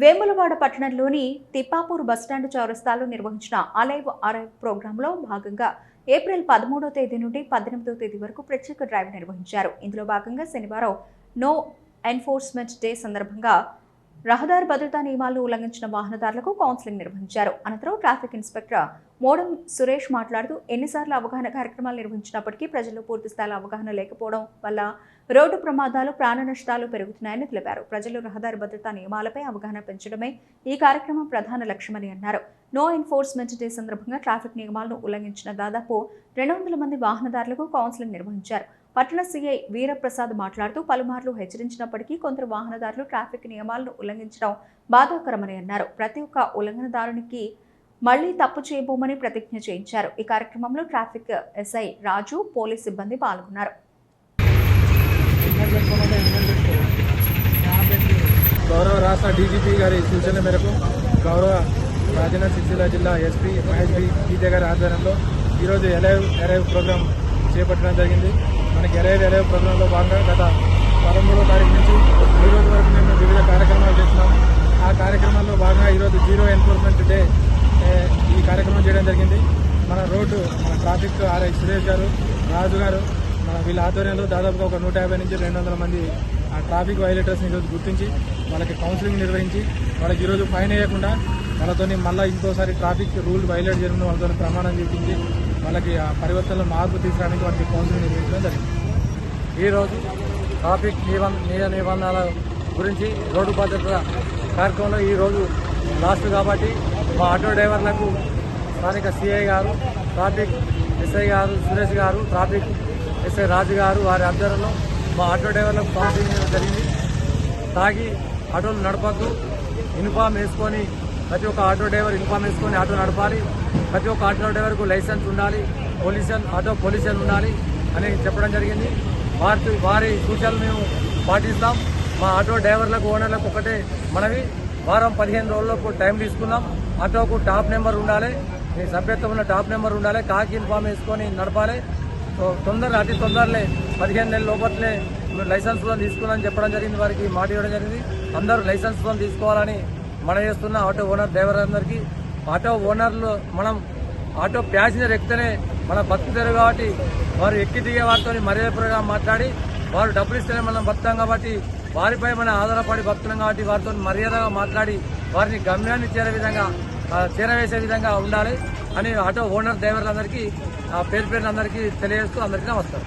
వేములవాడ పట్టణంలోని తిప్పాపూర్ బస్టాండ్ చౌరస్తాలో నిర్వహించిన అలైవ్ అరైవ్ ప్రోగ్రాంలో భాగంగా ఏప్రిల్ 13వ తేదీ నుండి 18వ తేదీ వరకు ప్రత్యేక డ్రైవ్ నిర్వహించారు. ఇందులో భాగంగా శనివారం నో ఎన్ఫోర్స్మెంట్ డే సందర్భంగా రహదారి భద్రతా నియమాలను ఉల్లంఘించిన వాహనదారులకు కౌన్సిలింగ్ నిర్వహించారు. అనంతరం ట్రాఫిక్ ఇన్స్పెక్టర్ మోడం సురేష్ మాట్లాడుతూ ఎన్నిసార్లు అవగాహన కార్యక్రమాలు నిర్వహించినప్పటికీ ప్రజల్లో పూర్తి స్థాయిలో అవగాహన లేకపోవడం వల్ల రోడ్డు ప్రమాదాలు, ప్రాణ నష్టాలు పెరుగుతున్నాయని తెలిపారు. ప్రజలు రహదారి భద్రతా నియమాలపై అవగాహన పెంచడమే ఈ కార్యక్రమం ప్రధాన లక్ష్యమని అన్నారు. నో ఎన్ఫోర్స్మెంట్ డే సందర్భంగా ట్రాఫిక్ నియమాలను ఉల్లంఘించిన దాదాపు 200 మంది వాహనదారులకు కౌన్సిలింగ్ నిర్వహించారు. పట్టణ సీఐ వీరప్రసాద్ మాట్లాడుతూ పలుమార్లు హెచ్చరించినప్పటికీ కొందరు వాహనదారులు ట్రాఫిక్ నియమాలను ఉల్లంఘించడం బాధాకరమని అన్నారు. ప్రతి ఒక్క ఉల్లంఘనదారునికి మళ్లీ తప్పు చేయబోమని ప్రతిజ్ఞ చేయించారు. ఈ కార్యక్రమంలో ట్రాఫిక్ ఎస్ఐ రాజు, పోలీస్ సిబ్బంది పాల్గొన్నారు. గౌరవ రాష్ట్ర డీజీపీ గారి సూచనల మేరకు గౌరవ రాజన్న సిరిసిల్ల జిల్లా ఎస్పీ మహేష్ బి గీతే గారి ఆధ్వర్యంలో ఈరోజు అరైవ్ ప్రోగ్రాం చేపట్టడం జరిగింది. మనకి అరైవ్ ప్రోగ్రాంలో భాగంగా గత 13వ తారీఖు నుంచి ఈ రోజు వరకు మేము వివిధ కార్యక్రమాలు చేస్తున్నాము. ఆ కార్యక్రమాల్లో భాగంగా ఈరోజు జీరో ఎన్ఫోర్స్మెంట్ డే ఈ కార్యక్రమం చేయడం జరిగింది. మన ట్రాఫిక్ ఆర్ఐ సురేష్ గారు, రాజు గారు, వీళ్ళ ఆధ్వర్యంలో దాదాపుగా ఒక 150 నుంచి 200 మంది ట్రాఫిక్ వైలేటర్స్ని ఈరోజు గుర్తించి వాళ్ళకి కౌన్సిలింగ్ నిర్వహించి వాళ్ళకి ఈరోజు ఫైన్ వేయకుండా వాళ్ళతో మళ్ళీ ఇంకోసారి ట్రాఫిక్ రూల్ వైలేట్ జరిగిన వాళ్ళతో ప్రమాణం చేయించి వాళ్ళకి ఆ పరివర్తనలో మార్పు తీసుకురావడానికి వాళ్ళకి కౌన్సిలింగ్ నిర్వహించడం జరిగింది. ఈరోజు ట్రాఫిక్ నిబంధనల గురించి రోడ్డు భద్రత కార్యక్రమంలో ఈరోజు లాస్ట్ కాబట్టి మా ఆటో డ్రైవర్లకు స్థానిక సిఐ గారు, ట్రాఫిక్ ఎస్ఐ గారు సురేష్ గారు, ట్రాఫిక్ ఎస్ఐ రాజు గారు వారి ఆధ్వర్యంలో మా ఆటో డ్రైవర్లకు కౌన్సిలింగ్ జరిగింది. తాగి ఆటోలు నడపద్దు, యూనిఫామ్ వేసుకొని ప్రతి ఒక్క ఆటో డ్రైవర్ యూనిఫామ్ వేసుకొని ఆటో నడపాలి, ప్రతి ఒక్క ఆటో డ్రైవర్కు లైసెన్స్ ఉండాలి, ఆటో పొల్యూషన్ ఉండాలి అని చెప్పడం జరిగింది. వారి సూచనలు మేము పాటిస్తాం. మా ఆటో డ్రైవర్లకు, ఓనర్లకు ఒకటే మనవి, వారం 15 రోజులకు టైం తీసుకున్నాం. ఆటోకు టాప్ నెంబర్ ఉండాలి, మీ సభ్యత్వం ఉన్న టాప్ నెంబర్ ఉండాలి, కాకి యూనిఫామ్ వేసుకొని నడపాలి. అతి తొందరలే 15 నెలల లోపట్లే లైసెన్స్ తీసుకున్నామని చెప్పడం జరిగింది. వారికి మాట ఇవ్వడం జరిగింది. అందరూ లైసెన్స్ తీసుకోవాలని మనం చేస్తున్న ఆటో ఓనర్ డ్రైవర్ అందరికీ. ఆటో ఓనర్లు ఆటో ప్యాసింజర్ ఎక్కితేనే మనం బతుకుతారు కాబట్టి వారు ఎక్కి దిగే వారితో మర్యాదపరంగా మాట్లాడి వారు డబ్బులు ఇస్తేనే మనం బతుకుతాం కాబట్టి వారిపై మనం ఆధారపడి బతుకున్నాం కాబట్టి వారితో మర్యాదగా మాట్లాడి వారిని గమ్యాన్ని చేరవేసే విధంగా ఉండాలి అని ఆటో ఓనర్ డ్రైవర్లందరికీ పేరు అందరికీ తెలియజేస్తూ అందరికీ నమస్కారం.